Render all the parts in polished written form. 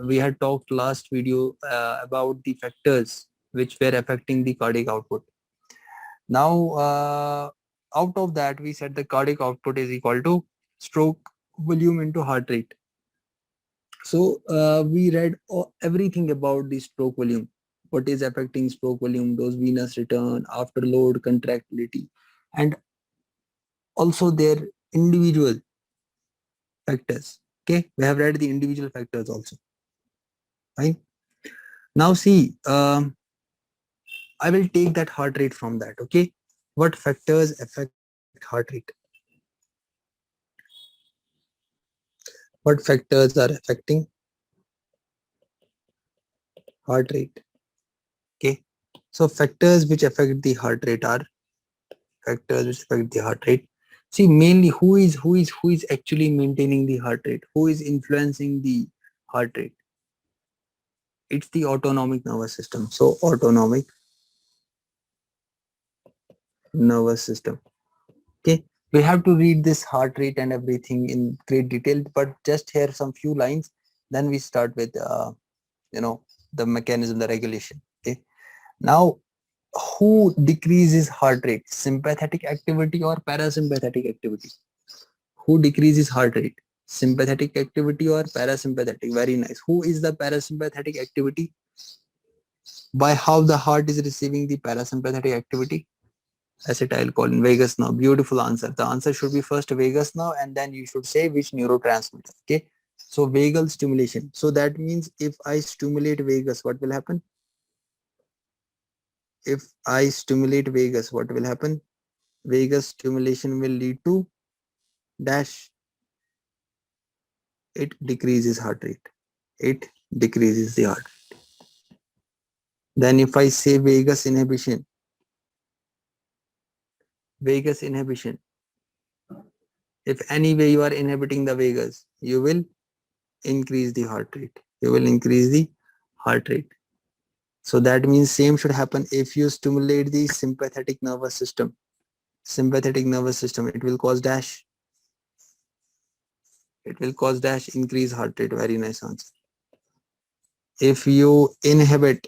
we had talked last video about the factors which were affecting the cardiac output. Now, out of that, we said the cardiac output is equal to stroke volume into heart rate. So we read everything about the stroke volume, what is affecting stroke volume, those venous return, afterload, contractility, and also their individual factors. Okay, we have read the individual factors also. Fine. Now see, I will take that heart rate from that. Okay, what factors affect heart rate? What factors are affecting heart rate? Okay, so factors which affect the heart rate are factors which affect the heart rate. See, mainly who is actually maintaining the heart rate? Who is influencing the heart rate? It's the autonomic nervous system. So autonomic nervous system. Okay, we have to read this heart rate and everything in great detail, but just here some few lines. Then we start with the mechanism, the regulation. Okay, now who decreases heart rate? Sympathetic activity or parasympathetic activity? Who decreases heart rate? Sympathetic activity or parasympathetic? Very nice. Who is the parasympathetic activity? By how the heart is receiving the parasympathetic activity? Acetylcholine, vagus nerve. Beautiful answer. The answer should be first vagus nerve and then you should say which neurotransmitter. Okay. So vagal stimulation. So that means if I stimulate vagus, what will happen? If I stimulate vagus, what will happen? Vagus stimulation will lead to dash. It decreases heart rate. It decreases the heart. Then if I say vagus inhibition, if any way you are inhibiting the vagus, you will increase the heart rate. You will increase the heart rate. So that means same should happen if you stimulate the sympathetic nervous system. Sympathetic nervous system, it will cause dash. It will cause dash, increase heart rate. Very nice answer. If you inhibit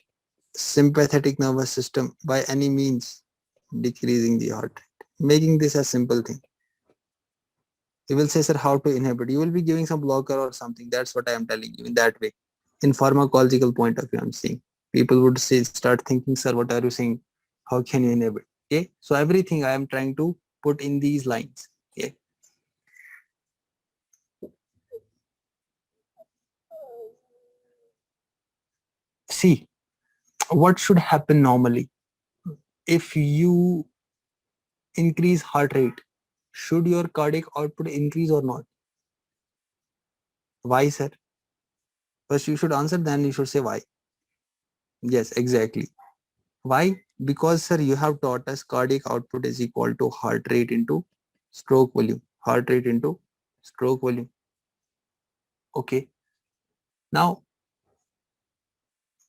sympathetic nervous system by any means, decreasing the heart rate, making this a simple thing. You will say, sir, how to inhibit? You will be giving some blocker or something. That's what I am telling you in that way. In pharmacological point of view, I'm saying. People would say, start thinking, sir, what are you saying? How can you inhibit? Okay. So everything I am trying to put in these lines. Okay. See, what should happen normally? If you increase heart rate, should your cardiac output increase or not? Why, sir? First you should answer, then you should say why. Yes, exactly. Why? Because, sir, you have taught us cardiac output is equal to heart rate into stroke volume. Heart rate into stroke volume. Okay. Now,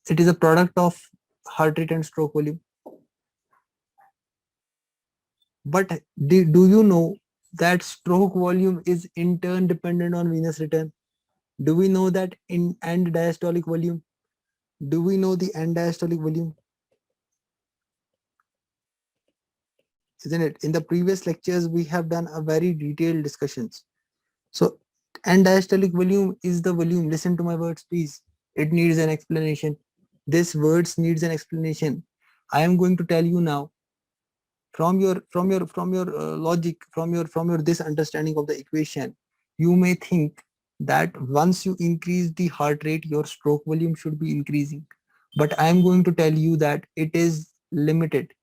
it is a product of heart rate and stroke volume. But do you know that stroke volume is in turn dependent on venous return? Do we know that in end diastolic volume? Do we know the end diastolic volume? Isn't it? In the previous lectures, we have done a very detailed discussions. So end diastolic volume is the volume. Listen to my words, please. It needs an explanation. This words needs an explanation. I am going to tell you now. From your logic, from your this understanding of the equation, you may think that once you increase the heart rate, your stroke volume should be increasing. But I am going to tell you that it is limited.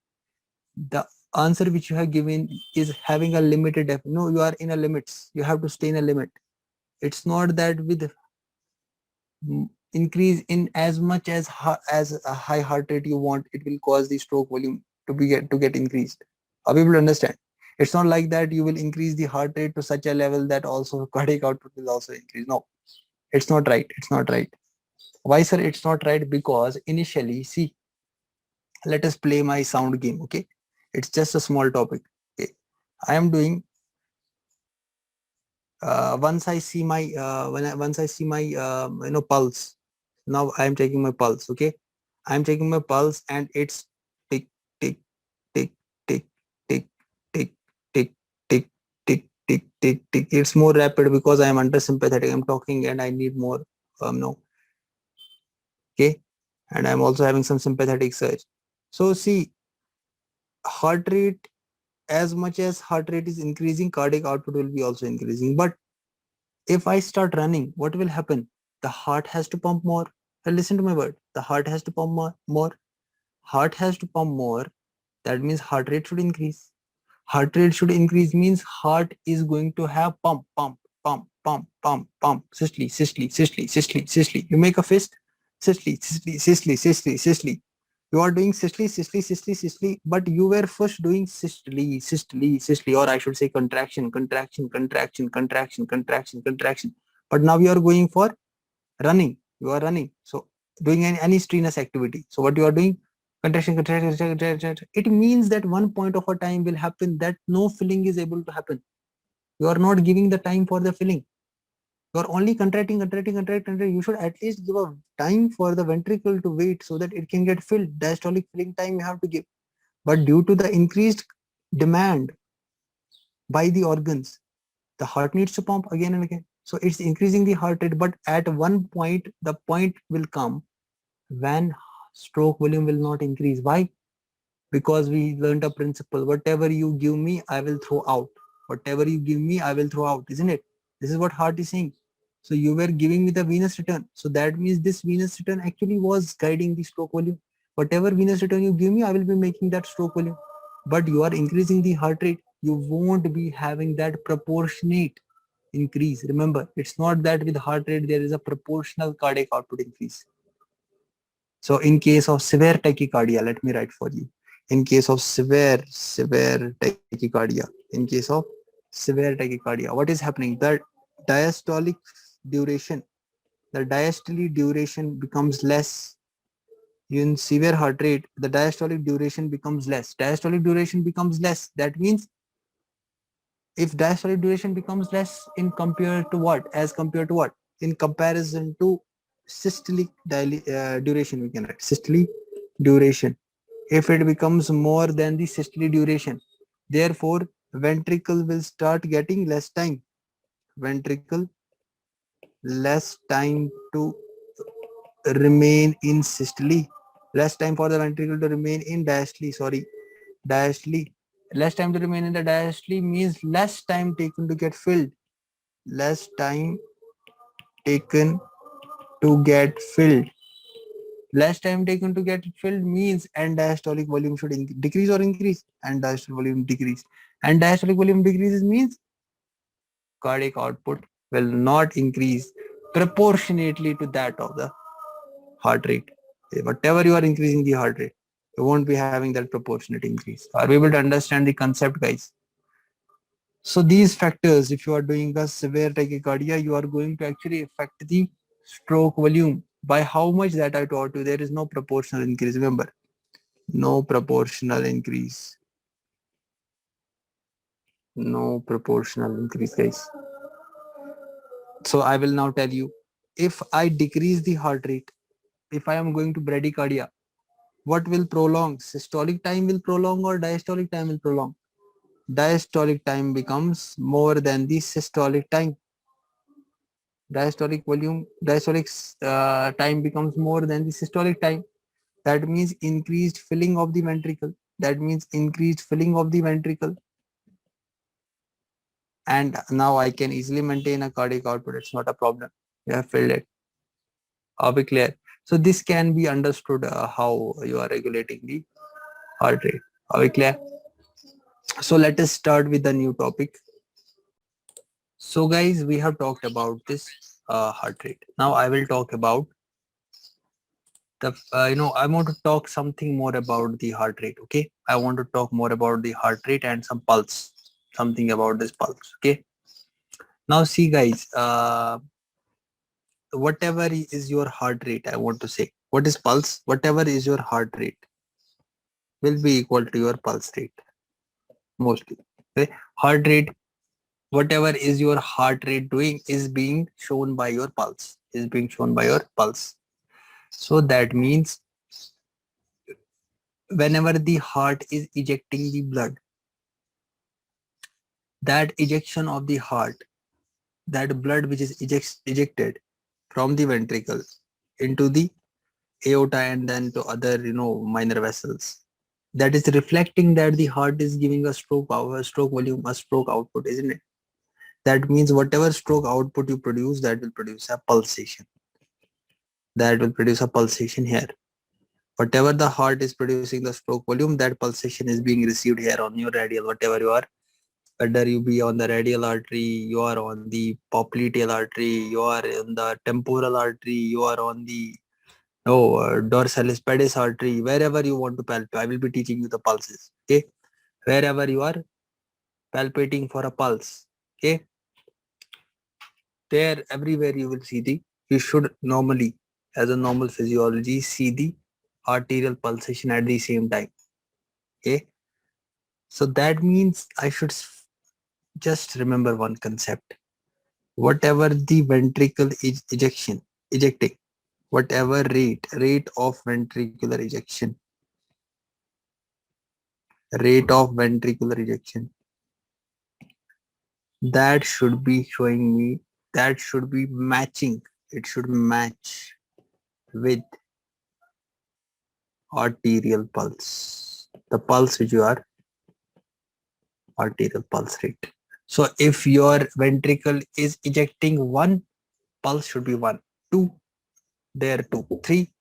The answer which you have given is having a limited no, you are in a limits. You have to stay in a limit. It's not that with increase in as much as a high heart rate you want, it will cause the stroke volume to get increased. Are people understand? It's not like that you will increase the heart rate to such a level that also cardiac output will also increase. No, it's not right. It's not right. Why, sir? It's not right because initially, see, let us play my sound game. Okay, it's just a small topic. Okay, I am doing. Once I see my once I see my pulse. Now I am taking my pulse. Okay, I am taking my pulse and it's tick tick tick tick tick tick tick tick tick tick tick tick. It's more rapid because I am under sympathetic. I'm talking and I need more no. Okay, and I'm also having some sympathetic surge. So see, heart rate, as much as heart rate is increasing, cardiac output will be also increasing. But if I start running, what will happen? The heart has to pump more. Listen to my word. The heart has to pump more. Heart has to pump more. That means heart rate should increase. Heart rate should increase means heart is going to have pump, pump, pump, pump, pump, pump, systole, systole, systole, systole, systole. You make a fist, systole, systole, systole, systole, systole. You are doing systole, systole, systole, systole, but you were first doing systole, systole, systole, or I should say contraction, contraction, contraction, contraction, contraction, contraction. But now you are going for running. You are running. So doing any strenuous activity. So what you are doing? Contraction, contraction, contraction, contraction. It means that one point of a time will happen that no filling is able to happen. You are not giving the time for the filling. You are only contracting, contracting, contracting, contracting. You should at least give a time for the ventricle to wait so that it can get filled. Diastolic filling time you have to give. But due to the increased demand by the organs, the heart needs to pump again and again. So it's increasing the heart rate. But at one point, the point will come when stroke volume will not increase. Why? Because we learned a principle: whatever you give me, I will throw out. Whatever you give me, I will throw out, isn't it? This is what heart is saying. So you were giving me the venous return, so that means this venous return actually was guiding the stroke volume. Whatever venous return you give me, I will be making that stroke volume. But you are increasing the heart rate, you won't be having that proportionate increase. Remember, it's not that with heart rate there is a proportional cardiac output increase. So in case of severe tachycardia, let me write for you. In case of severe tachycardia, in case of severe tachycardia, what is happening? The diastolic duration, the diastolic duration becomes less. In severe heart rate, the diastolic duration becomes less. Diastolic duration becomes less. That means if diastolic duration becomes less in compared to what? As compared to what? In comparison to systolic duration, we can write systolic duration. If it becomes more than the systolic duration, therefore ventricle will start getting less time. Ventricle less time to remain in systole. Less time for the ventricle to remain in diastole. Sorry, diastole. Less time to remain in the diastole means less time taken to get filled. Less time taken to get filled. Less time taken to get it filled means end diastolic volume should decrease or increase. End diastolic volume decrease. And diastolic volume decreases means cardiac output will not increase proportionately to that of the heart rate. Whatever you are increasing the heart rate, you won't be having that proportionate increase. Are we able to understand the concept, guys? So these factors, if you are doing a severe tachycardia, you are going to actually affect the stroke volume. By how much, that I taught you, there is no proportional increase. Remember, no proportional increase. No proportional increase, guys. So I will now tell you, if I decrease the heart rate, if I am going to bradycardia, what will prolong? Systolic time will prolong or diastolic time will prolong? Diastolic time becomes more than the systolic time. Diastolic time becomes more than the systolic time. That means increased filling of the ventricle. That means increased filling of the ventricle. And now I can easily maintain a cardiac output. It's not a problem. You have filled it. Are we clear? So this can be understood how you are regulating the heart rate. Are we clear? So let us start with the new topic. So guys, we have talked about this heart rate. Now I will talk about the, I want to talk something more about the heart rate. Okay. I want to talk more about the heart rate and some pulse, something about this pulse. Okay. Now see guys, whatever is your heart rate, I want to say, what is pulse? Whatever is your heart rate will be equal to your pulse rate mostly. Okay. Heart rate, whatever is your heart rate doing is being shown by your pulse, is being shown by your pulse. So that means whenever the heart is ejecting the blood, that ejection of the heart, that blood which is ejected from the ventricle into the aorta and then to other minor vessels, that is reflecting that the heart is giving a stroke power, a stroke volume, a stroke output, isn't it? That means whatever stroke output you produce, that will produce a pulsation, that will produce a pulsation here. Whatever the heart is producing the stroke volume, that pulsation is being received here on your radial, whatever you are, whether you be on the radial artery, you are on the popliteal artery, you are in the temporal artery, you are on the dorsalis pedis artery, wherever you want to palpate. I will be teaching you the pulses. Okay, wherever you are palpating for a pulse. Okay, there everywhere you will see you should normally, as a normal physiology, see the arterial pulsation at the same time. Okay, so that means I should just remember one concept. Whatever the ventricle is ejecting, whatever rate of ventricular ejection, rate of ventricular ejection, that should be showing me, that should be matching, it should match with arterial pulse, the pulse which you are, arterial pulse rate. So if your ventricle is ejecting one, pulse should be 1, 2, there 2, 3,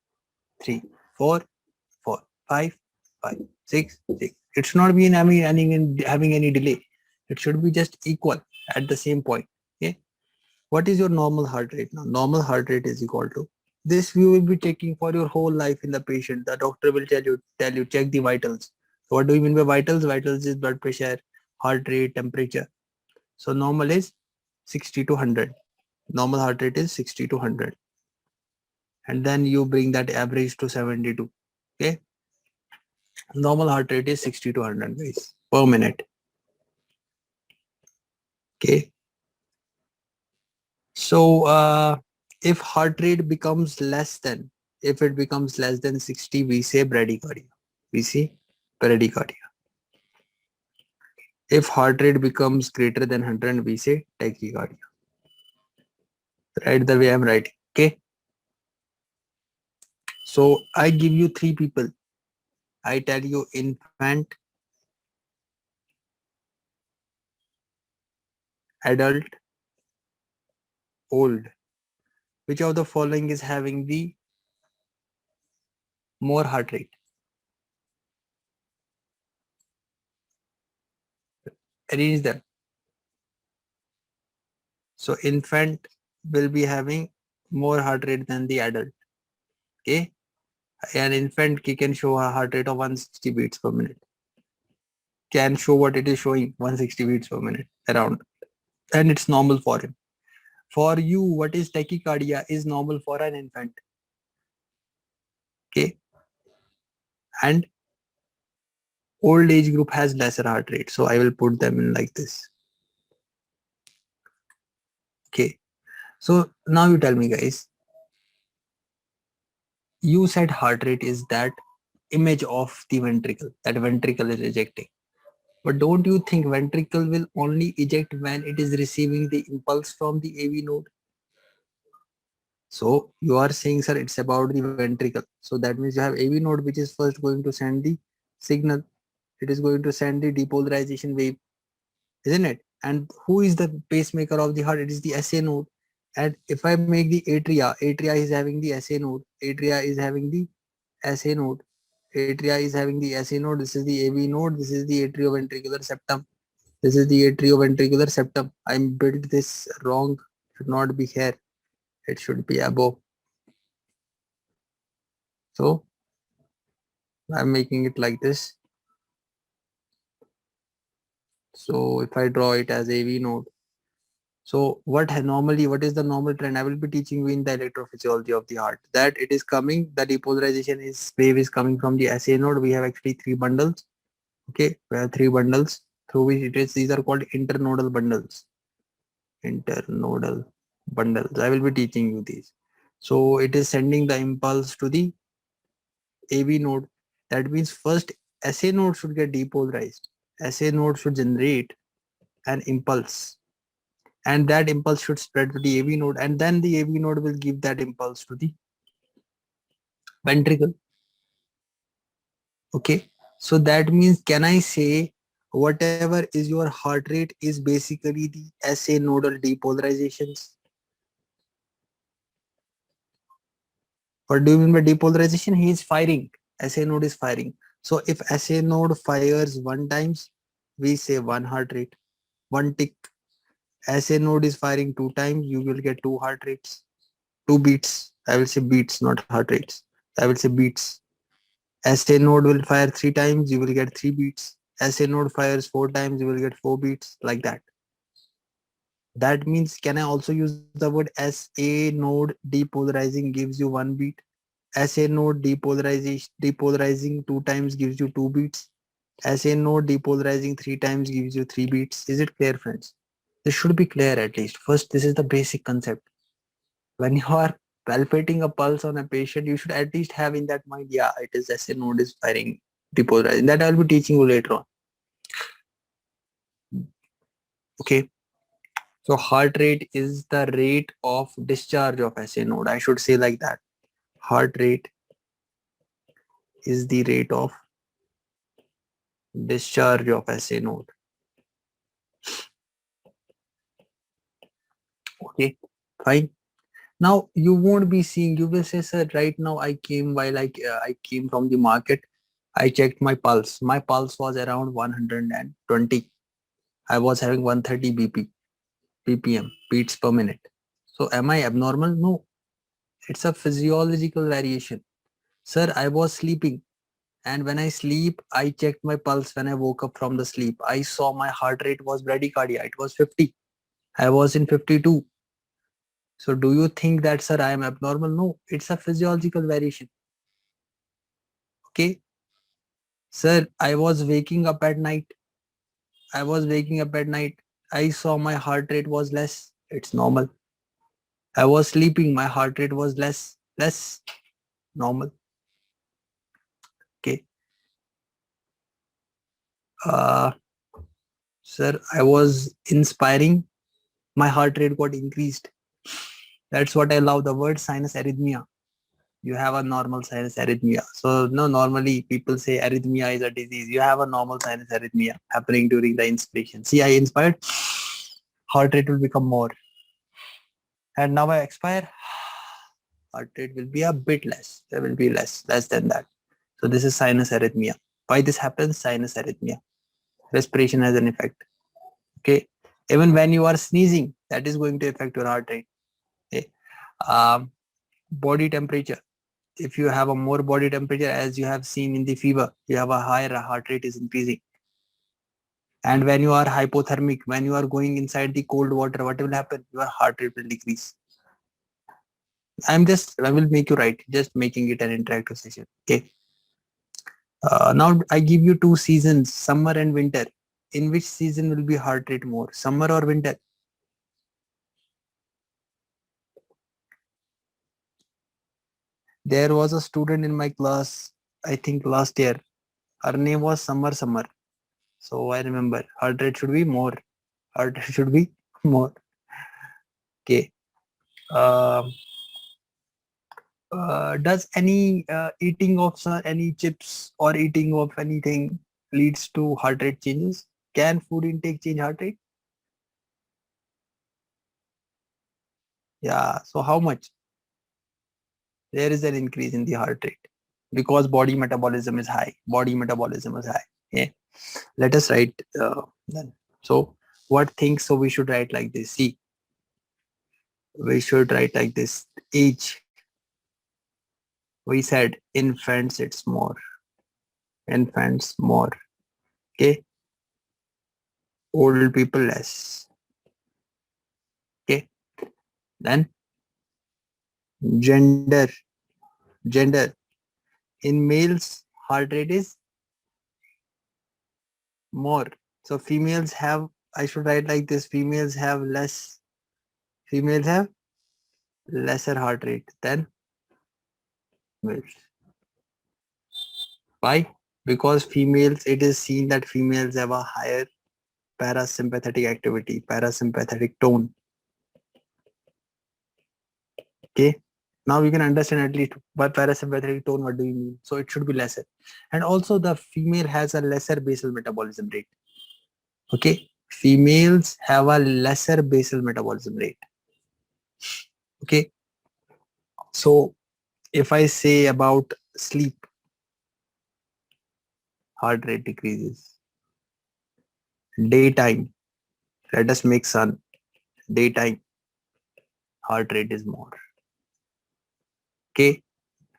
3, 4, 4, 5, 5, 6, 6. It should not be in having any delay. It should be just equal at the same point. Okay. What is your normal heart rate now? Normal heart rate is equal to this. You will be taking for your whole life in the patient. The doctor will tell you check the vitals. So what do you mean by vitals? Vitals is blood pressure, heart rate, temperature. So normal is 60 to 100. Normal heart rate is 60 to 100. And then you bring that average to 72. Okay. Normal heart rate is 60 to 100 guys per minute. Okay. So if heart rate becomes less than, if it becomes less than 60, we say bradycardia. We say bradycardia. If heart rate becomes greater than 100, we say tachycardia. Right the way I'm writing. Okay. So I give you 3 people. I tell you infant, adult, old. Which of the following is having the more heart rate? Arrange them. So infant will be having more heart rate than the adult. Okay. An infant can show a heart rate of 160 beats per minute. Can show what it is showing, 160 beats per minute around. And it's normal for him. For you, what is tachycardia is normal for an infant. Okay. And old age group has lesser heart rate. So I will put them in like this. Okay. So now you tell me guys, you said heart rate is that image of the ventricle, that ventricle is ejecting. But don't you think ventricle will only eject when it is receiving the impulse from the AV node? So you are saying, sir, it's about the ventricle. So that means you have AV node, which is first going to send the signal. It is going to send the depolarization wave, isn't it? And who is the pacemaker of the heart? It is the SA node. And if I make the atria is having the SA node. Atria is having the SA node. Atria is having the SA node. This is the AV node. This is the atrioventricular septum. This is the atrioventricular septum. I built this wrong. Should not be here. It should be above. So I'm making it like this. So if I draw it as AV node, so what is the normal trend? I will be teaching you in the electrophysiology of the heart that it is coming, the depolarization is wave is coming from the SA node. We have actually 3 bundles. Okay, we have 3 bundles through which it is, these are called internodal bundles. Internodal bundles. I will be teaching you these. So it is sending the impulse to the AV node. That means first SA node should get depolarized. SA node should generate an impulse, and that impulse should spread to the AV node, and then the AV node will give that impulse to the ventricle. Okay, so that means, can I say whatever is your heart rate is basically the SA nodal depolarizations? What do you mean by depolarization? He is firing. SA node is firing. So if SA node fires one times, we say one heart rate, one tick. SA node is firing two times, you will get two heart rates, two beats. I will say beats, not heart rates. I will say beats. SA node will fire three times, you will get three beats. SA node fires four times, you will get four beats, like that. That means, can I also use the word SA node depolarizing gives you one beat? SA node depolarizing two times gives you two beats. SA node depolarizing three times gives you three beats. Is it clear, friends? This should be clear at least. First, this is the basic concept. When you are palpating a pulse on a patient, you should at least have in that mind, yeah, it is SA node is firing, depolarizing. That I'll be teaching you later on. Okay. So heart rate is the rate of discharge of SA node. I should say like that. Heart rate is the rate of discharge of SA node. Okay, fine. Now you won't be seeing. You will say, sir, right now I came while I came from the market. I checked my pulse. My pulse was around 120. I was having 130 BPM, beats per minute. So am I abnormal? No, it's a physiological variation. Sir, I was sleeping, and when I sleep, I checked my pulse. When I woke up from the sleep, I saw my heart rate was bradycardia. It was 50. I was in 52. So do you think that, sir, I am abnormal? No, it's a physiological variation. Okay. Sir, I was waking up at night. I was waking up at night. I saw my heart rate was less. It's normal. I was sleeping. My heart rate was less, normal. Okay. Uh, Sir, I was inspiring. My heart rate got increased. That's what I love, the word sinus arrhythmia. You have a normal sinus arrhythmia. So no, normally people say arrhythmia is a disease. You have a normal sinus arrhythmia happening during the inspiration. See, I inspired, heart rate will become more. And now I expire, heart rate will be a bit less. There will be less than that. So this is sinus arrhythmia. Why this happens? Sinus arrhythmia. Respiration has an effect. Okay. Even when you are sneezing, that is going to affect your heart rate. Okay. Um, Body temperature. If you have a more body temperature, as you have seen in the fever, you have a higher heart rate is increasing. And when you are hypothermic, when you are going inside the cold water, what will happen? Your heart rate will decrease. I will make you write, just making it an interactive session. Okay. Now I give you two seasons, summer and winter. In which season will be heart rate more, summer or winter? There was a student in my class, I think last year. Her name was Summer. So I remember heart rate should be more. Heart rate should be more. Okay. Um does any eating of any chips or eating of anything leads to heart rate changes? Can food intake change heart rate? Yeah. So how much? There is an increase in the heart rate because body metabolism is high. Body metabolism is high. Yeah. Let us write then. So what things? So we should write like this. See, we should write like this. Age. We said infants. It's more. Infants more. Okay. Old people less. Okay. Then gender. Gender. In males, heart rate is more. So females have. I should write like this. Females have less. Females have lesser heart rate than males. Why? Because females, it is seen that females have a higher parasympathetic activity, parasympathetic tone. Okay. Now you can understand at least by parasympathetic tone what do you mean. So it should be lesser. And also the female has a lesser basal metabolism rate. Okay. Females have a lesser basal metabolism rate. Okay. So if I say about sleep, heart rate decreases. Daytime, let us make sun. Daytime, heart rate is more. Okay.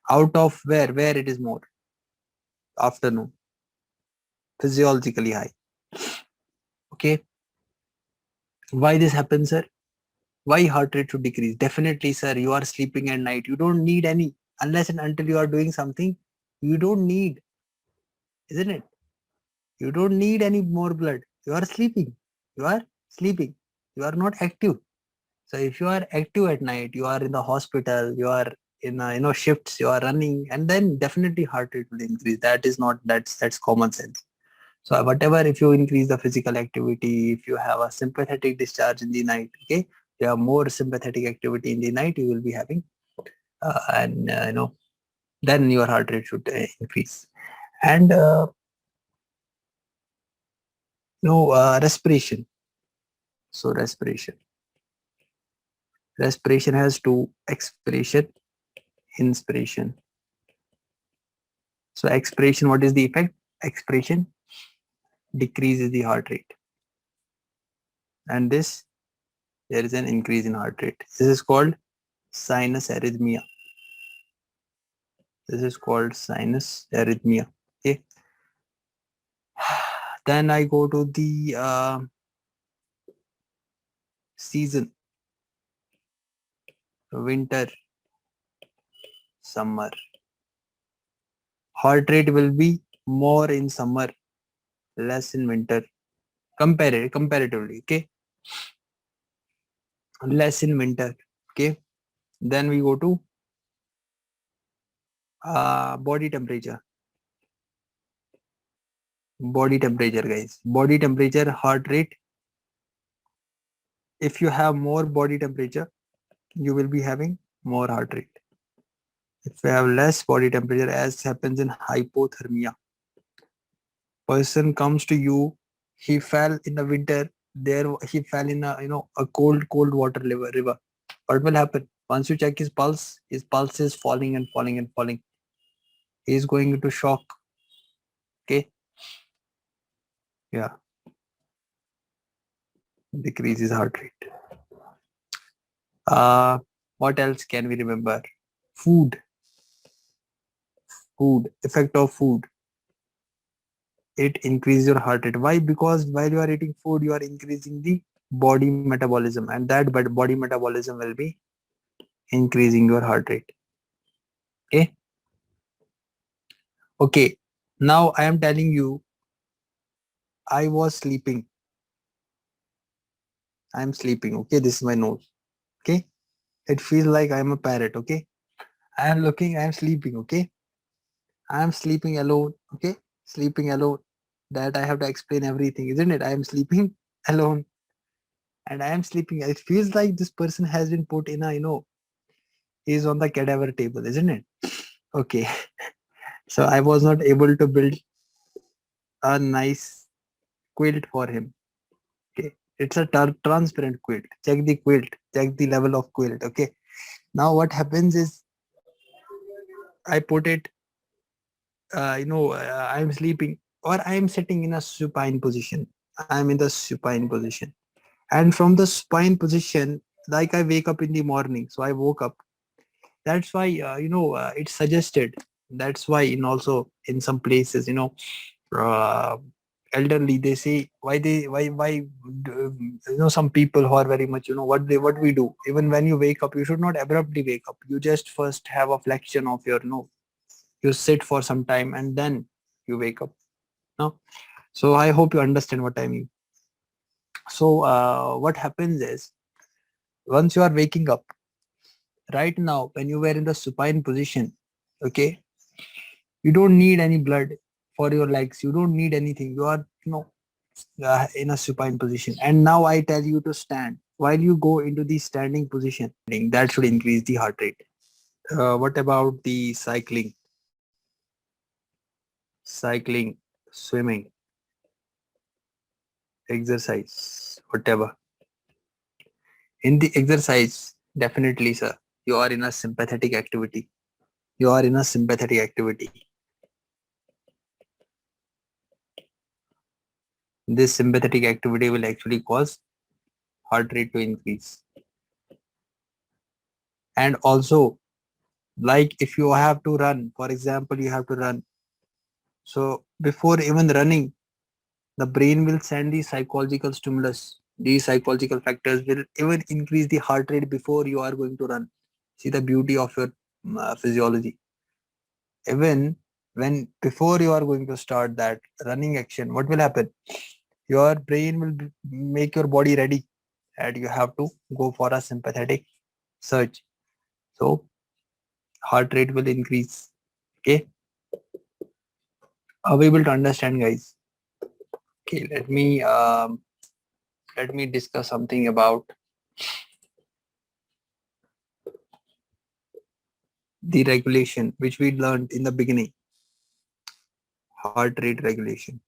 Out of where it is more? Afternoon, physiologically high. Okay. Why this happens, sir? Why heart rate should decrease? Definitely, sir, you are sleeping at night. You don't need any, unless and until you are doing something, you don't need, isn't it? You don't need any more blood. You are sleeping. You are sleeping. You are not active. So if you are active at night, you are in the hospital, you are in shifts, you are running, and then definitely heart rate will increase. That is not that's common sense. So whatever, if you increase the physical activity, if you have a sympathetic discharge in the night, okay, you have more sympathetic activity in the night, you will be having, and then your heart rate should increase. And respiration. So respiration has two: expiration, inspiration. So expiration, what is the effect? Expiration decreases the heart rate, and this, there is an increase in heart rate. This is called sinus arrhythmia. This is called sinus arrhythmia. Okay. Then I go to the season: winter, summer. Heart rate will be more in summer, less in winter. Comparatively, okay, less in winter. Okay. Then we go to body temperature. Body temperature, guys. Body temperature, heart rate. If you have more body temperature, you will be having more heart rate. If you have less body temperature, as happens in hypothermia, person comes to you, he fell in the winter, there he fell in a a cold water river. What will happen? Once you check his pulse is falling and falling and falling. He is going into shock. Okay. Yeah. Decreases heart rate. uh what else can we remember? Food. Effect of food. It increases your heart rate. Why? Because while you are eating food, you are increasing the body metabolism, and that body metabolism will be increasing your heart rate. Okay. Okay. Now I am telling you, I was sleeping. I am sleeping. Okay. This is my nose. Okay. It feels like I am a parrot. Okay. I am looking. I am sleeping. Okay. I am sleeping alone. Okay. Sleeping alone. That I have to explain everything, isn't it? I am sleeping alone, and I am sleeping. It feels like this person has been put in a, is on the cadaver table, isn't it? Okay. So I was not able to build a nice quilt for him. Okay. It's a transparent quilt. Check the quilt. Check the level of quilt. Okay. Now what happens is, I put it, I'm sleeping, or I am sitting in a supine position. I am in the supine position. And from the supine position, like I wake up in the morning. So I woke up. That's why, it's suggested. That's why in also in some places, uh, elderly, they say, why some people who are very much, what we do, even when you wake up, you should not abruptly wake up. You just first have a flexion of your, you sit for some time and then you wake up. No. So I hope you understand what I mean. So what happens is, once you are waking up, Right now, when you were in the supine position, okay, you don't need any blood for your legs. You don't need anything. You are, in a supine position. And now I tell you to stand. While you go into the standing position, that should increase the heart rate. What about the cycling, swimming, exercise, whatever? In the exercise, definitely, sir, you are in a sympathetic activity. You are in a sympathetic activity. This sympathetic activity will actually cause heart rate to increase. And also, like if you have to run, for example, you have to run. So before even running, the brain will send the psychological stimulus. These psychological factors will even increase the heart rate before you are going to run. See the beauty of your physiology. Even when before you are going to start that running action, what will happen? Your brain will make your body ready, and you have to go for a sympathetic surge. So heart rate will increase. Okay, are we able to understand, guys? Okay, let me discuss something about the regulation which we learned in the beginning. Heart rate regulation.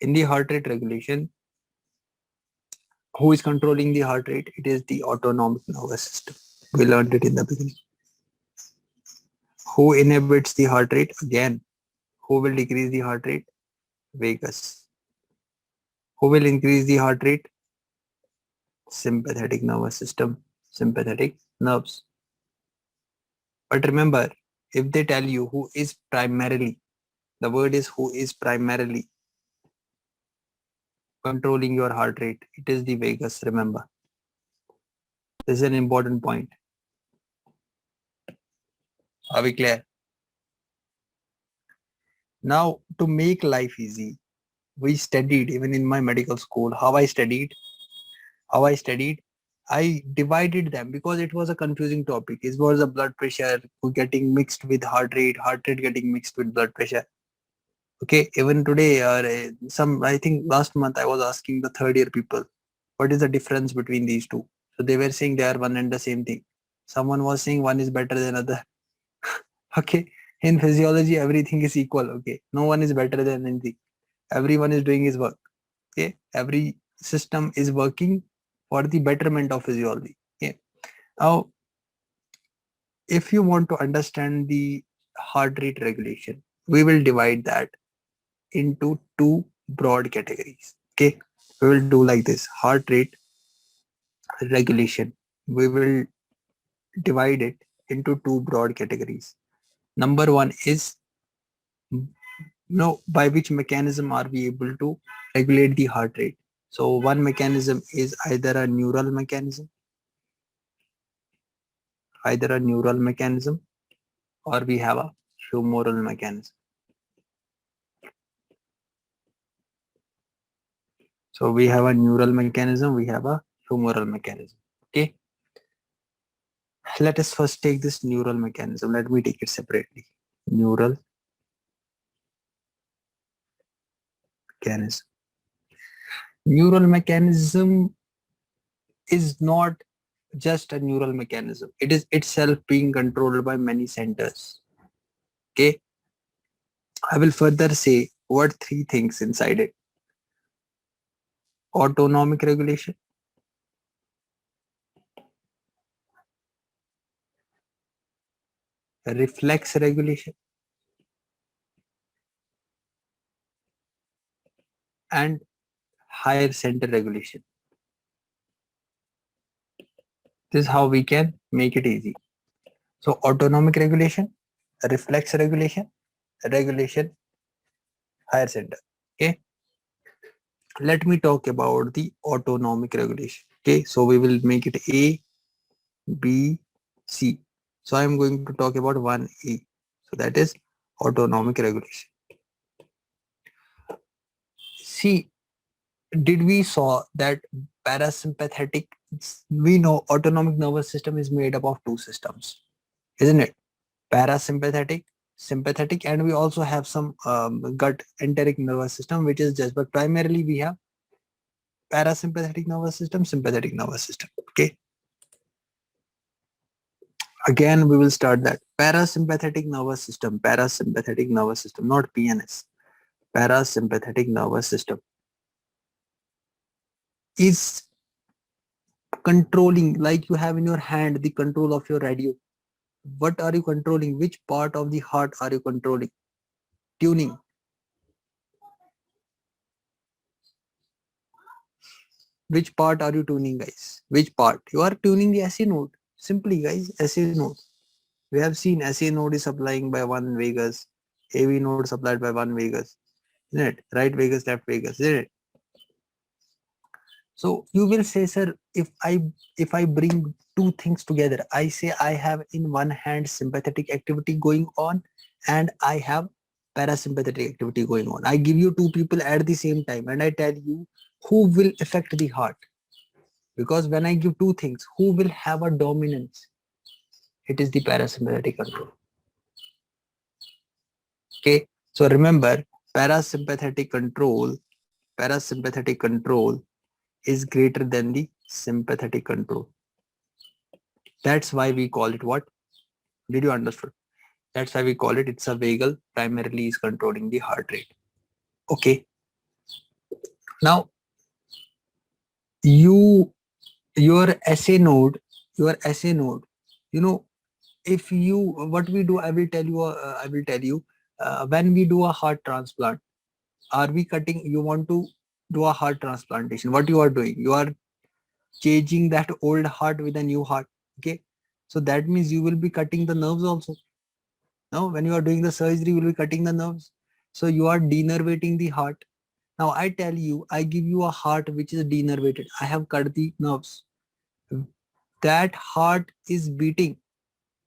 In the heart rate regulation, who is controlling the heart rate? It is the autonomic nervous system. We learned it in the beginning. Who inhibits the heart rate? Again, who will decrease the heart rate? Vagus. Who will increase the heart rate? Sympathetic nervous system, sympathetic nerves. But remember, if they tell you who is primarily, the word is who is primarily controlling your heart rate, it is the vagus. Remember, this is an important point. Are we clear? Now, to make life easy, we studied, even in my medical school, how I studied, I divided them because it was a confusing topic. It was a blood pressure getting mixed with heart rate getting mixed with blood pressure. Okay, even today, I think last month I was asking the third year people, what is the difference between these two? So they were saying they are one and the same thing. Someone was saying one is better than other. Okay, in physiology, everything is equal. Okay, no one is better than anything. Everyone is doing his work. Okay, every system is working for the betterment of physiology. Okay, now if you want to understand the heart rate regulation, we will divide that into two broad categories. Okay, we will do like this: heart rate regulation. We will divide it into two broad categories. Number one is, by which mechanism are we able to regulate the heart rate? So one mechanism is either a neural mechanism, or we have a humoral mechanism. So we have a neural mechanism, we have a humoral mechanism. Okay. Let us first take this neural mechanism. Let me take it separately. Neural mechanism. Neural mechanism is not just a neural mechanism. It is itself being controlled by many centers. Okay. I will further say what three things inside it: autonomic regulation, reflex regulation, and higher center regulation. This is how we can make it easy. So autonomic regulation, reflex regulation, higher center. Okay. Let me talk about the autonomic regulation. Okay. So we will make it A, B, C. So I am going to talk about 1A. So that is autonomic regulation. See, did we saw that parasympathetic, we know autonomic nervous system is made up of two systems, isn't it? Parasympathetic, sympathetic, and we also have some gut enteric nervous system, which is just, but primarily we have parasympathetic nervous system, sympathetic nervous system. Okay, again we will start that parasympathetic nervous system, not PNS. Parasympathetic nervous system is controlling, like you have in your hand the control of your radio. What are you controlling? Which part of the heart are you controlling? Tuning. Which part are you tuning, guys? Which part? You are tuning the SA node. Simply, guys, SA node. We have seen SA node is supplying by one vagus, AV node supplied by one vagus, isn't it? Right vagus, left vagus, isn't it? So you will say, sir, if I bring two things together, I say I have in one hand sympathetic activity going on and I have parasympathetic activity going on. I give you two people at the same time and I tell you who will affect the heart. Because when I give two things, who will have a dominance? It is the parasympathetic control. Okay. So remember, parasympathetic control, parasympathetic control is greater than the sympathetic control. That's why we call it what? Did you understand? That's why we call it, it's a vagal, primarily is controlling the heart rate. Okay. Now you, your SA node, you know, if you, what we do, I will tell you, when we do a heart transplant, are we cutting, you want to do a heart transplantation, what you are doing, you are changing that old heart with a new heart. Okay, so that means you will be cutting the nerves also. Now when you are doing the surgery, you will be cutting the nerves, so you are denervating the heart. Now I tell you, I give you a heart which is denervated, I have cut the nerves, that heart is beating,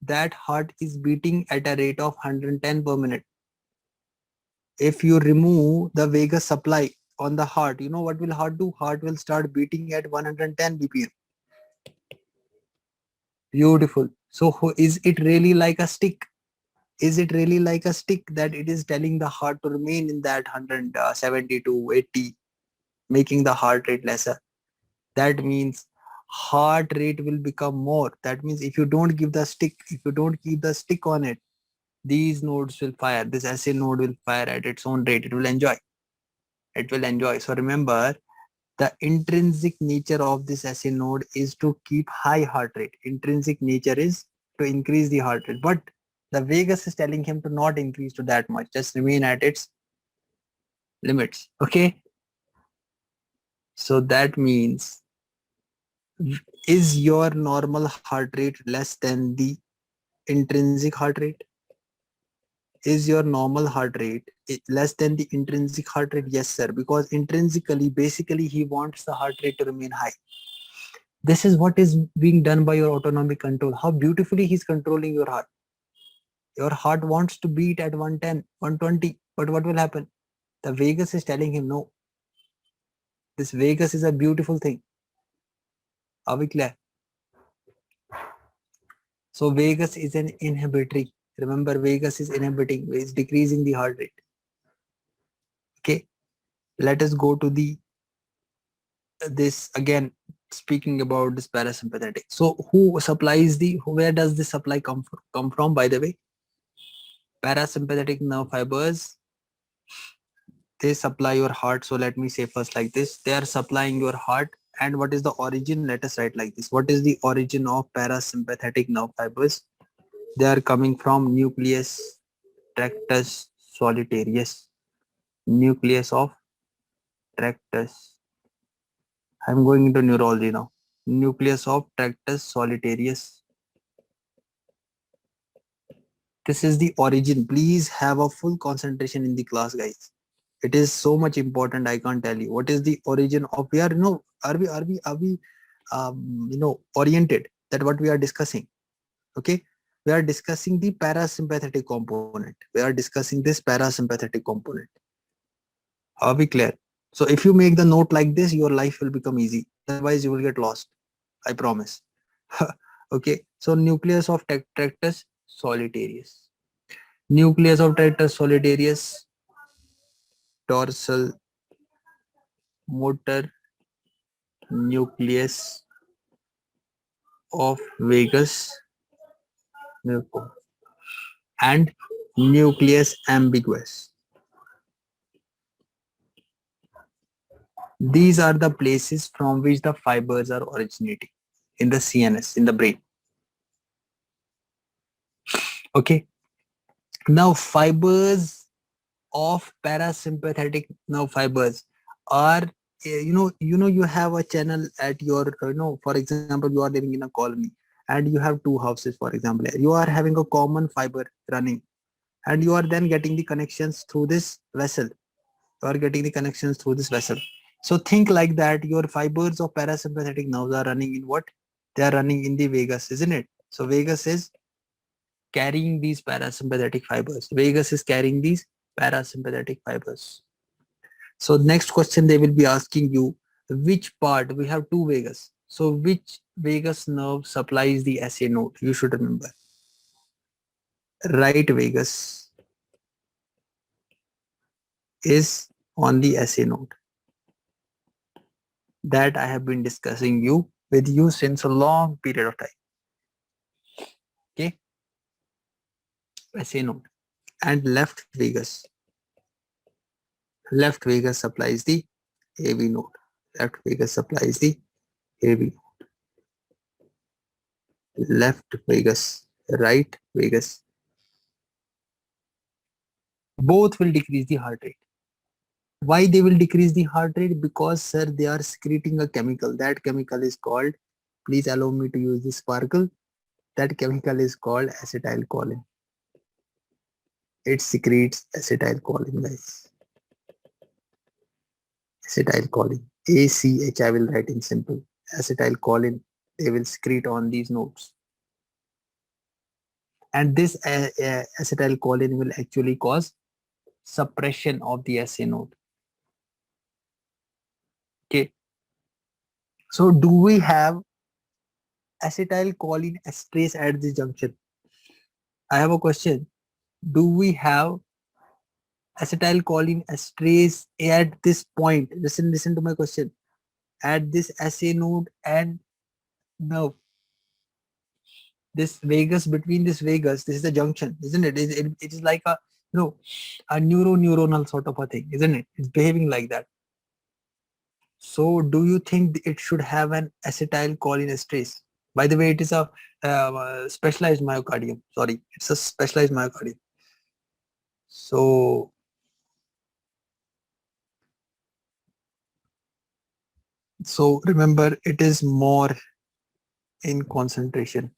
that heart is beating at a rate of 110 per minute. If you remove the vagus supply on the heart, you know what will heart do? Heart will start beating at 110 bpm. Beautiful. So is it really like a stick? Is it really like a stick that it is telling the heart to remain in that 170 to 80, making the heart rate lesser? That means heart rate will become more. That means if you don't give the stick, if you don't keep the stick on it, these nodes will fire. This SA node will fire at its own rate. It will enjoy. It will enjoy. So remember, the intrinsic nature of this SA node is to keep high heart rate. Intrinsic nature is to increase the heart rate. But the vagus is telling him to not increase to that much. Just remain at its limits. Okay. So that means, is your normal heart rate less than the intrinsic heart rate? Is your normal heart rate less than the intrinsic heart rate? Yes, sir. Because intrinsically, basically, he wants the heart rate to remain high. This is what is being done by your autonomic control. How beautifully he's controlling your heart. Your heart wants to beat at 110, 120. But what will happen? The vagus is telling him no. This vagus is a beautiful thing. Are we clear? So vagus is an inhibitory. Remember, vagus is inhibiting, it's decreasing the heart rate. Okay, let us go to the this again, speaking about this parasympathetic. So who supplies the, where does the supply come from, by the way? Parasympathetic nerve fibers, they supply your heart. So let me say first like this, they are supplying your heart. And what is the origin? Let us write like this. What is the origin of parasympathetic nerve fibers? They are coming from nucleus tractus solitarius. Nucleus of tractus. I'm going into neurology now. Nucleus of tractus solitarius. This is the origin. Please have a full concentration in the class, guys. It is so much important. I can't tell you what is the origin of. We are, are we oriented that what we are discussing. Okay, we are discussing the parasympathetic component. We are discussing this parasympathetic component. Are we clear? So if you make the note like this, your life will become easy. Otherwise, you will get lost. I promise. Okay. So nucleus of tractus solitarius. Nucleus of tractus solitarius, dorsal motor nucleus of vagus nerve and nucleus ambiguous. These are the places from which the fibers are originating in the CNS, in the brain. Okay. Now fibers of parasympathetic nerve fibers are you have a channel at your for example, you are living in a colony and you have two houses. For example, you are having a common fiber running and you are then getting the connections through this vessel. You are getting the connections through this vessel. So think like that, your fibers of parasympathetic nerves are running in what? They are running in the vagus, isn't it? So vagus is carrying these parasympathetic fibers. Vagus is carrying these parasympathetic fibers. So next question they will be asking you, which part? We have two vagus. So which vagus nerve supplies the SA node? You should remember. Right vagus is on the SA node. That I have been discussing with you since a long period of time. Okay, SA node. And left vagus. Left vagus supplies the AV node. Left vagus supplies the AV. Left vagus, right vagus. Both will decrease the heart rate. Why they will decrease the heart rate? Because sir, they are secreting a chemical. That chemical is called, please allow me to use this sparkle. That chemical is called acetylcholine. It secretes acetylcholine, guys. Acetylcholine. ACH I will write in simple. Acetylcholine. They will secrete on these nodes. And this acetylcholine will actually cause suppression of the SA node. Okay. So do we have acetylcholine estrase at this junction? I have a question. Do we have acetylcholine estrase at this point? Listen to my question. At this SA node and nerve, this vagus, between this vagus, this is the junction, isn't it? It is like a neuronal sort of a thing, isn't it? It's behaving like that. So do you think it should have an acetylcholine estrase? By the way, it is a specialized myocardium. Sorry, it's a specialized myocardium. So remember, it is more in concentration.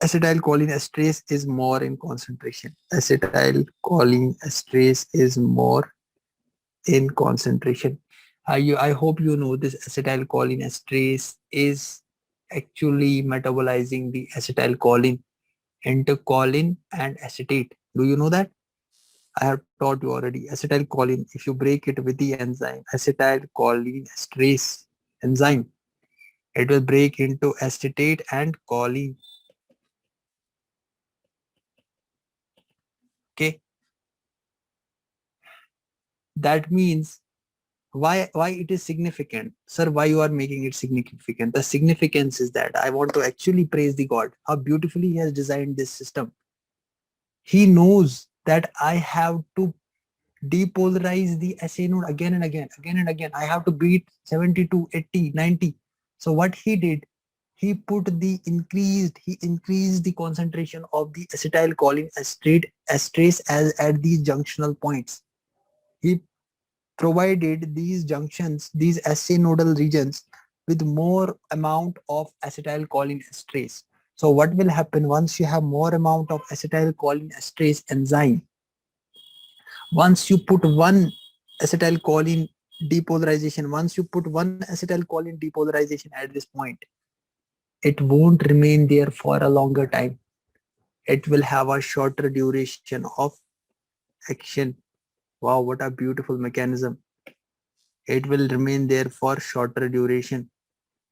Acetylcholine estrase is more in concentration. Acetylcholine estrase is more in concentration. I hope you know this. Acetylcholine estrase is actually metabolizing the acetylcholine into choline and acetate. Do you know that? I have taught you already. Acetylcholine, if you break it with the enzyme acetylcholine estrase enzyme, it will break into acetate and choline. Okay. That means why it is significant, sir? Why you are making it significant? The significance is that I want to actually praise the God, how beautifully he has designed this system. He knows that I have to depolarize the SA node again and again. I have to beat 72, 80, 90. So what he did, he increased the concentration of the acetylcholine estrase as at these junctional points. He provided these junctions, these SA nodal regions, with more amount of acetylcholine estrase. So what will happen once you have more amount of acetylcholine estrase enzyme? Once you put one acetylcholine depolarization at this point, it won't remain there for a longer time. It will have a shorter duration of action. Wow, what a beautiful mechanism. it will remain there for shorter duration.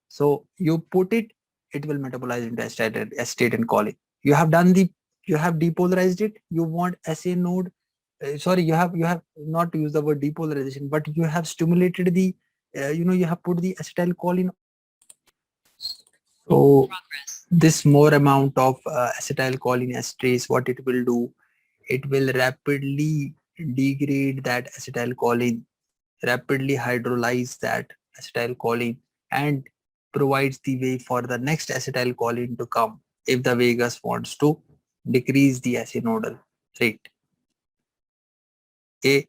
So you put it, it will metabolize into acetate and choline. You have done the, you have depolarized it. You want SA node. Sorry, you have not to use the word depolarization, but you have stimulated the, you have put the acetylcholine. So this more amount of acetylcholine esterase, what it will do, it will rapidly degrade that acetylcholine, rapidly hydrolyze that acetylcholine, and provides the way for the next acetylcholine to come if the vagus wants to decrease the acinodal rate. Okay.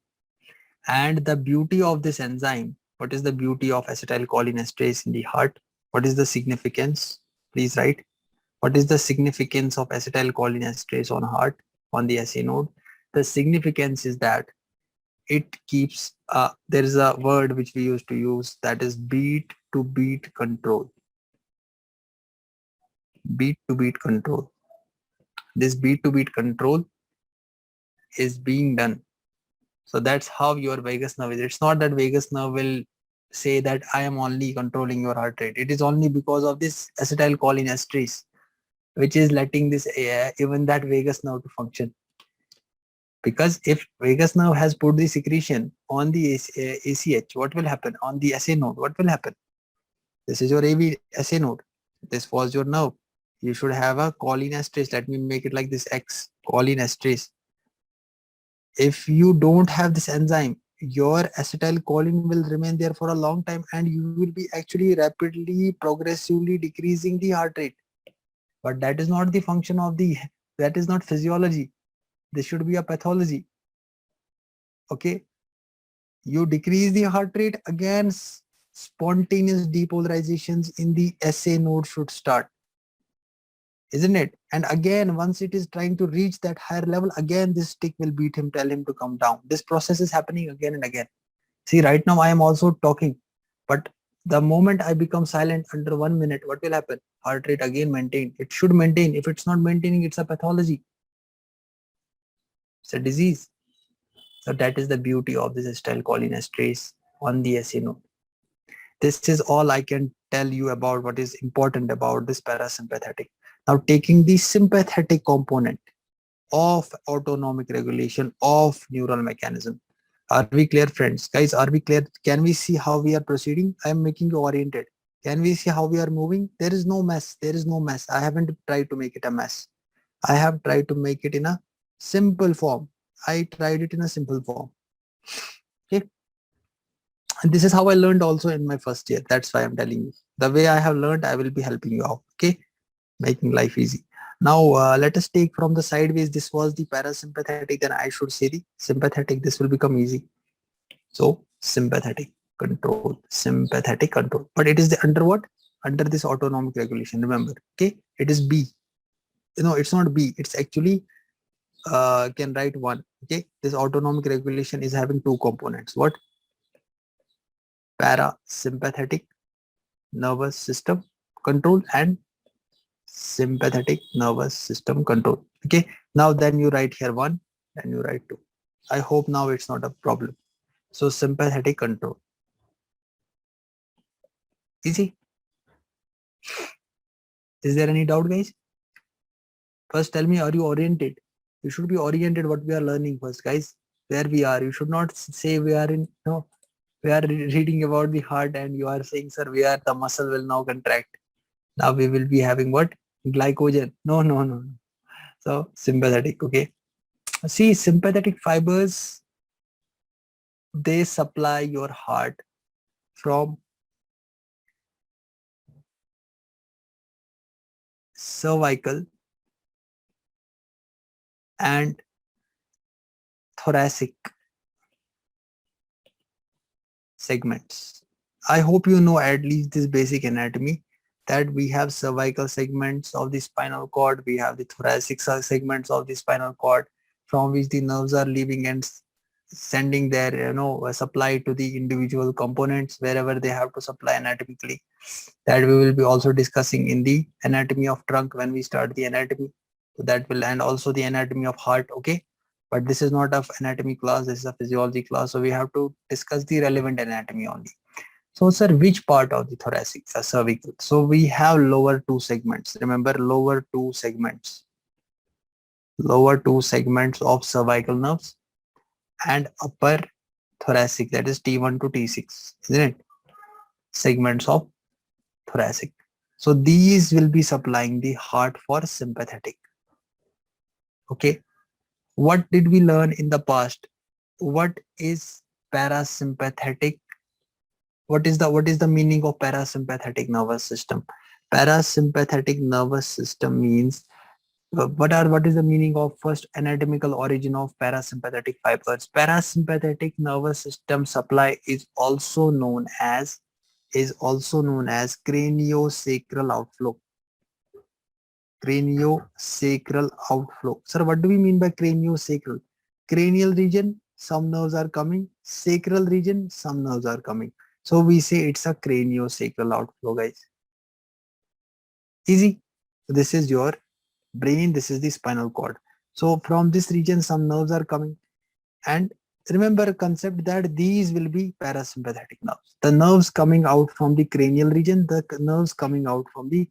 And the beauty of this enzyme, what is the beauty of acetylcholine esterase in the heart? What is the significance? Please write. What is the significance of acetylcholine esterase on heart, on the SA node? The significance is that it keeps, there is a word which we used to use, that is beat to beat control. Beat to beat control. This beat to beat control is being done. So that's how your vagus nerve is. It's not that vagus nerve will say that I am only controlling your heart rate. It is only because of this acetylcholine esterase, which is letting this even that vagus nerve to function. Because if vagus nerve has put the secretion on the ACH, what will happen? On the SA node, what will happen? This is your SA node. This was your nerve. You should have a choline esterase. Let me make it like this X, choline esterase. If you don't have this enzyme, your acetylcholine will remain there for a long time, and you will be actually rapidly, progressively decreasing the heart rate. But that is not the function of the, that is not physiology. This should be a pathology. Okay. You decrease the heart rate, again spontaneous depolarizations in the SA node should start, isn't it? And again, once it is trying to reach that higher level, again this stick will beat him, tell him to come down. This process is happening again and again. See, right now I am also talking, but the moment I become silent under 1 minute, what will happen? Heart rate again maintain. It should maintain. If it's not maintaining, it's a pathology. It's a disease. So that is the beauty of this acetylcholine esterase on the SA node. This is all I can tell you about what is important about this parasympathetic. Now, taking the sympathetic component of autonomic regulation of neural mechanism. Are we clear, friends? Guys, are we clear? Can we see how we are proceeding? I am making you oriented. Can we see how we are moving? There is no mess. There is no mess. I haven't tried to make it a mess. I have tried to make it in a simple form. I tried it in a simple form. Okay. And this is how I learned also in my first year. That's why I'm telling you. The way I have learned, I will be helping you out. Okay. Making life easy. Now, let us take from the sideways. This was the parasympathetic. Then I should say the sympathetic. This will become easy. So, sympathetic control. Sympathetic control. But it is the under what? Under this autonomic regulation. Remember. Okay. It is B. No, it's not B. It's actually can write one. Okay. This autonomic regulation is having two components. What? Parasympathetic nervous system control and sympathetic nervous system control. Okay. Now then you write here one, then you write two. I hope now it's not a problem. So sympathetic control. Easy. Is there any doubt, guys? First tell me, are you oriented? You should be oriented what we are learning first, guys. Where we are. You should not say we are in, no, we are reading about the heart and you are saying, sir, we are, the muscle will now contract. Now we will be having what? Glycogen. No, no, no. So sympathetic, okay. See, sympathetic fibers, they supply your heart from cervical and thoracic segments. I hope you know at least this basic anatomy, that we have cervical segments of the spinal cord, we have the thoracic segments of the spinal cord, from which the nerves are leaving and sending their supply to the individual components wherever they have to supply anatomically. That we will be also discussing in the anatomy of trunk when we start the anatomy. So that will, and also the anatomy of heart. Okay. But this is not a anatomy class, this is a physiology class, so we have to discuss the relevant anatomy only. So sir, which part of the thoracic? The cervical. So we have lower two segments. Remember, lower two segments of cervical nerves, and upper thoracic, that is T1 to T6, isn't it? Segments of thoracic. So these will be supplying the heart for sympathetic. Okay. What did we learn in the past? What is parasympathetic? What is the meaning of parasympathetic nervous system? Parasympathetic nervous system means what is the meaning of first anatomical origin of parasympathetic fibers? Parasympathetic nervous system supply is also known as craniosacral outflow. Craniosacral outflow. Sir, what do we mean by craniosacral? Cranial region, some nerves are coming. Sacral region, some nerves are coming. So we say it's a craniosacral outflow, guys. Easy. This is your brain, this is the spinal cord. So from this region, some nerves are coming. And remember a concept that these will be parasympathetic nerves. The nerves coming out from the cranial region, the nerves coming out from the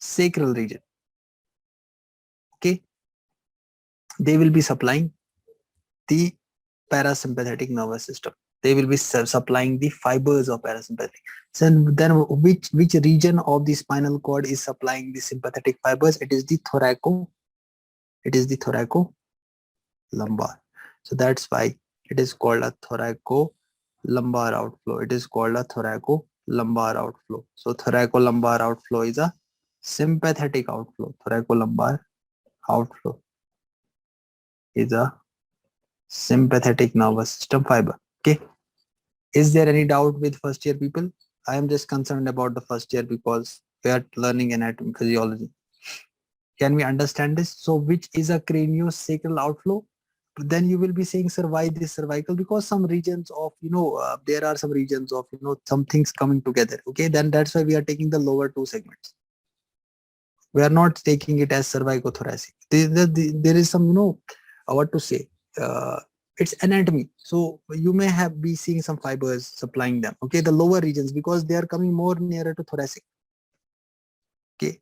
sacral region. Okay. They will be supplying the parasympathetic nervous system. They will be supplying the fibers of parasympathetic. So then which region of the spinal cord is supplying the sympathetic fibers? It is the thoracolumbar. So that's why it is called a thoracolumbar outflow. It is called a thoracolumbar outflow. So thoracolumbar outflow is a sympathetic outflow. Thoracolumbar outflow is a sympathetic nervous system fiber. Okay. Is there any doubt with first year people? I am just concerned about the first year because we are learning anatomy, physiology. Can we understand this? So which is a craniosacral outflow? Then you will be saying, sir, why this cervical? Because some regions of, there are some regions of, some things coming together. Okay. Then that's why we are taking the lower two segments. We are not taking it as cervicothoracic. There is some, what to say? It's anatomy. So you may have be seeing some fibers supplying them. Okay, the lower regions, because they are coming more nearer to thoracic. Okay,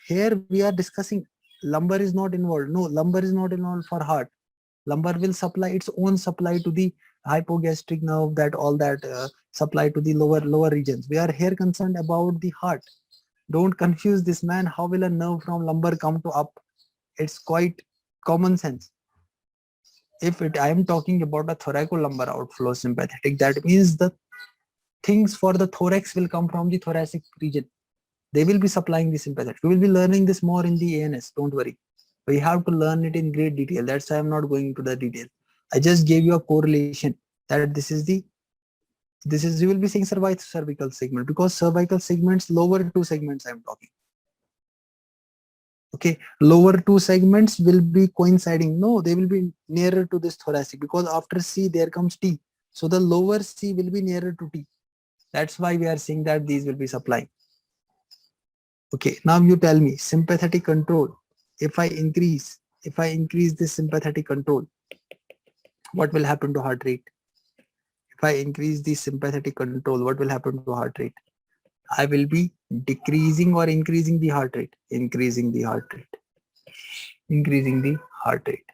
here we are discussing lumbar is not involved. No, lumbar is not involved for heart. Lumbar will supply its own supply to the hypogastric nerve, that all that supply to the lower regions. We are here concerned about the heart. Don't confuse this, man. How will a nerve from lumbar come to up? It's quite common sense. If I am talking about a thoracolumbar outflow sympathetic, that means the things for the thorax will come from the thoracic region. They will be supplying the sympathetic. We will be learning this more in the ANS. Don't worry. We have to learn it in great detail. That's why I'm not going into the detail. I just gave you a correlation that you will be saying cervical segment, because cervical segments, lower two segments I'm talking. Okay, lower two segments will be coinciding. No, they will be nearer to this thoracic, because after C there comes T. So the lower C will be nearer to T. That's why we are saying that these will be supplying. Okay, now you tell me, sympathetic control. If I increase this sympathetic control, what will happen to heart rate? If I increase the sympathetic control, what will happen to heart rate? I will be decreasing or increasing the heart rate? Increasing the heart rate. Increasing the heart rate.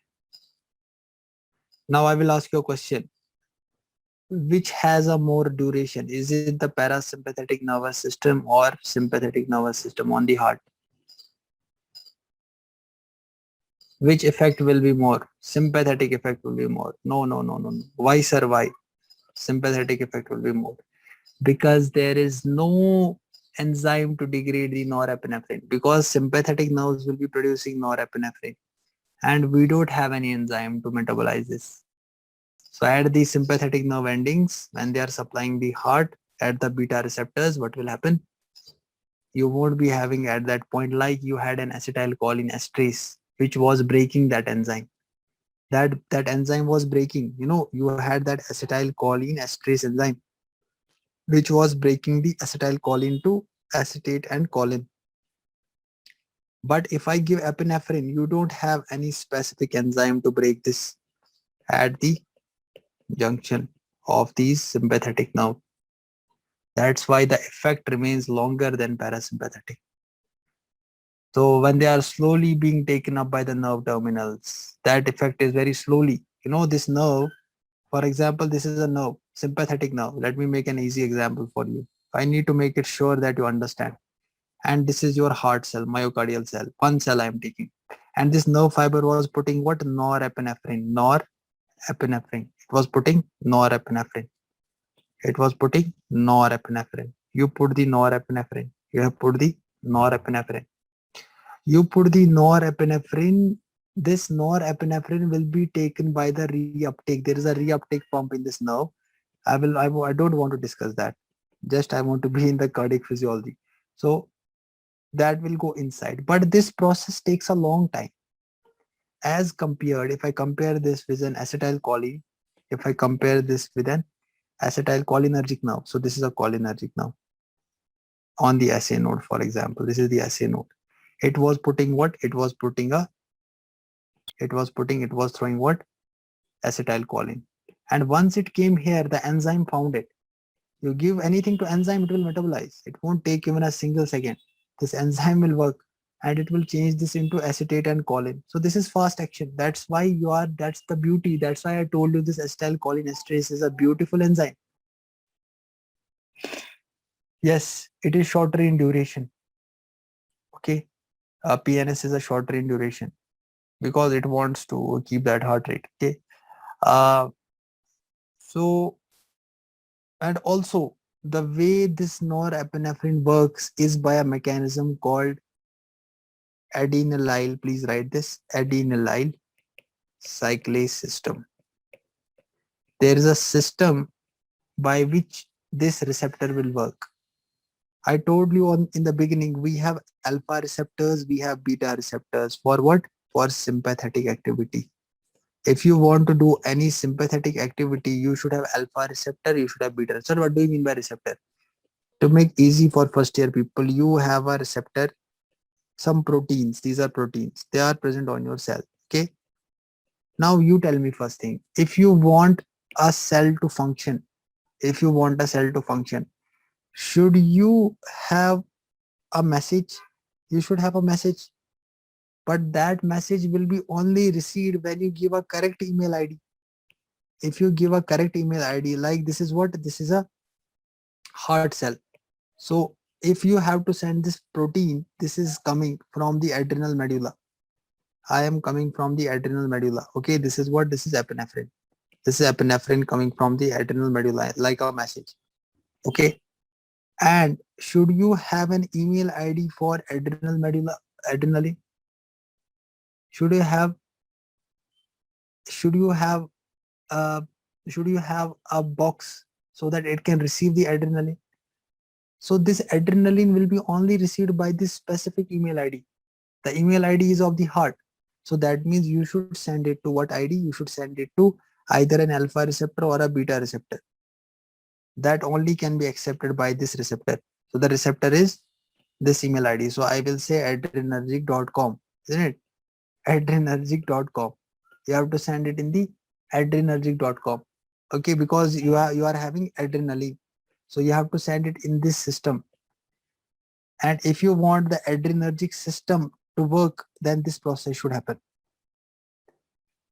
Now I will ask you a question. Which has a more duration? Is it the parasympathetic nervous system or sympathetic nervous system on the heart? Which effect will be more? Sympathetic effect will be more. No. Why, sir? Why? Sympathetic effect will be more. Because there is no enzyme to degrade the norepinephrine, because sympathetic nerves will be producing norepinephrine and we don't have any enzyme to metabolize this. So at the sympathetic nerve endings, when they are supplying the heart at the beta receptors, what will happen? You won't be having at that point, like you had an acetylcholine esterase which was breaking that enzyme. That enzyme was breaking. You had that acetylcholine esterase enzyme which was breaking the acetylcholine to acetate and choline. But if I give epinephrine, you don't have any specific enzyme to break this at the junction of these sympathetic nerve. That's why the effect remains longer than parasympathetic. So when they are slowly being taken up by the nerve terminals, that effect is very slowly. You know, this nerve, for example, this is a nerve, sympathetic nerve. Let me make an easy example for you. I need to make it sure that you understand. And this is your heart cell, myocardial cell, one cell I am taking. And this nerve fiber was putting what? Norepinephrine. Norepinephrine. It was putting norepinephrine. It was putting norepinephrine. You put the norepinephrine. You have put the norepinephrine. You put the norepinephrine. This norepinephrine will be taken by the reuptake. There is a reuptake pump in this nerve. I don't want to discuss that. Just I want to be in the cardiac physiology. So that will go inside. But this process takes a long time. As compared, if I compare this with an acetylcholine, if I compare this with an acetylcholinergic nerve, so this is a cholinergic nerve on the SA node, for example, this is the SA node. It was putting what? It was throwing what? Acetylcholine. And once it came here, the enzyme found it. You give anything to enzyme, it will metabolize. It won't take even a single second. This enzyme will work and it will change this into acetate and choline. So this is fast action. That's why that's the beauty. That's why I told you this acetylcholine esterase is a beautiful enzyme. Yes, it is shorter in duration. Okay. PNS is a shorter in duration because it wants to keep that heart rate. Okay. Uh, so, and also the way this norepinephrine works is by a mechanism called adenylyl. Please write this: adenylyl cyclase system. There is a system by which this receptor will work. I told you in the beginning, we have alpha receptors, we have beta receptors. For what? For sympathetic activity. If you want to do any sympathetic activity, you should have alpha receptor, you should have beta. Sir, what do you mean by receptor? To make easy for first year people, you have a receptor, some proteins. These are proteins. They are present on your cell. Okay. Now you tell me first thing. If you want a cell to function, if you want a cell to function, should you have a message? You should have a message, but that message will be only received when you give a correct email ID. If you give a correct email ID, like this is what? This is a heart cell. So if you have to send this protein, this is coming from the adrenal medulla. I am coming from the adrenal medulla. Okay, this is what? This is epinephrine. This is epinephrine coming from the adrenal medulla, like a message. Okay. And should you have an email ID for adrenal medulla, adrenaline? Should you have, should you have, uh, should you have a box so that it can receive the adrenaline? So this adrenaline will be only received by this specific email ID. The email ID is of the heart. So that means you should send it to what ID? You should send it to either an alpha receptor or a beta receptor. That only can be accepted by this receptor. So the receptor is this email ID. So I will say adrenergic.com, isn't it? Adrenergic.com. You have to send it in the adrenergic.com. Okay, because you are having adrenaline. So you have to send it in this system. And if you want the adrenergic system to work, then this process should happen.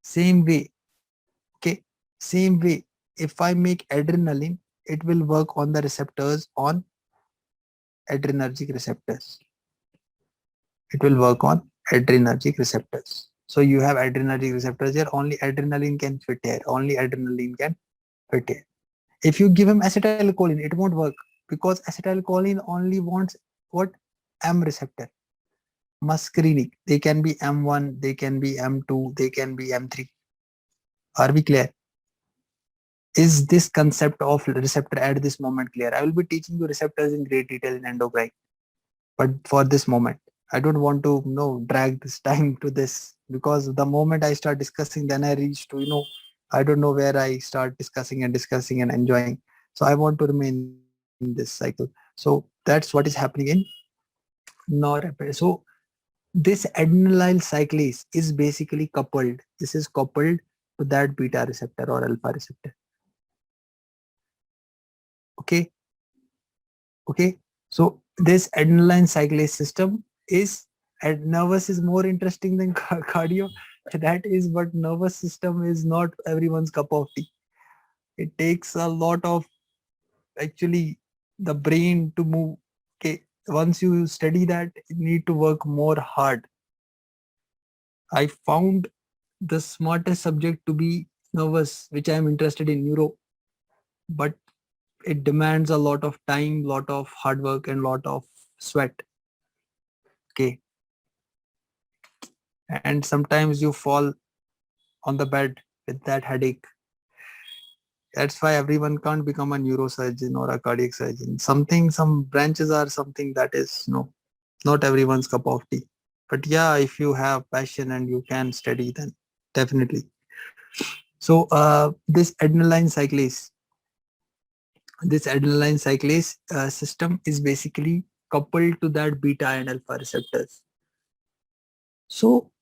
Same way, okay, same way, if I make adrenaline, it will work on the receptors, on adrenergic receptors. It will work on adrenergic receptors. So you have adrenergic receptors here, only adrenaline can fit here, only adrenaline can fit here. If you give him acetylcholine, it won't work because acetylcholine only wants what? M receptor. Muscarinic. They can be M1, they can be M2, they can be M3. Are we clear? Is this concept of receptor at this moment clear? I will be teaching you receptors in great detail in endocrine, but for this moment, I don't want to drag this time to this, because the moment I start discussing, then I reach to I don't know where I start discussing and enjoying. So I want to remain in this cycle. So that's what is happening in norepinephrine. So this adrenaline cyclase is basically coupled. This is coupled to that beta receptor or alpha receptor. Okay. Okay. So this adrenaline cyclase system is, and nervous is more interesting than cardio. That is, but nervous system is not everyone's cup of tea. It takes a lot of actually the brain to move. Okay. Once you study that, you need to work more hard. I found the smartest subject to be nervous, which I am interested in neuro, but it demands a lot of time, lot of hard work, and lot of sweat. Okay. And sometimes you fall on the bed with that headache. That's why everyone can't become a neurosurgeon or a cardiac surgeon. Something, some branches are something that is, not everyone's cup of tea. But yeah, if you have passion and you can study, then definitely. So this adrenaline cyclase system is basically coupled to that beta and alpha receptors. So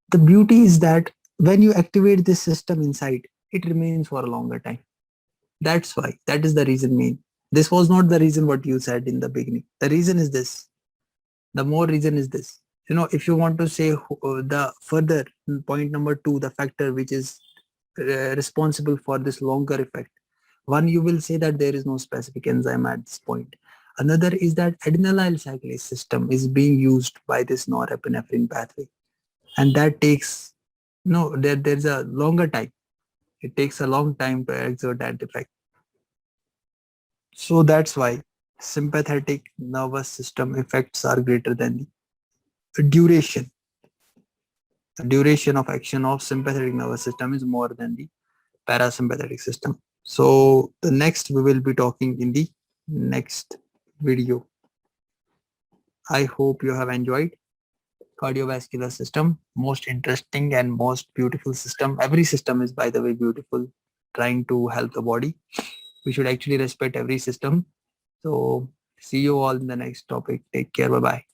the beauty is that when you activate this system inside, it remains for a longer time. That's why. That is the reason main. This was not the reason what you said in the beginning. The reason is this. The more reason is this. If you want to say the further point number two, the factor which is responsible for this longer effect. One, you will say that there is no specific enzyme at this point. Another is that adrenaline cyclase system is being used by this norepinephrine pathway, and that takes there's a longer time. It takes a long time to exert that effect. So that's why sympathetic nervous system effects are greater than the duration. The duration of action of sympathetic nervous system is more than the parasympathetic system. So the next we will be talking in the next video. I hope you have enjoyed cardiovascular system, most interesting and most beautiful system. Every system is, by the way, beautiful, trying to help the body. We should actually respect every system. So see you all in the next topic. Take care. Bye bye.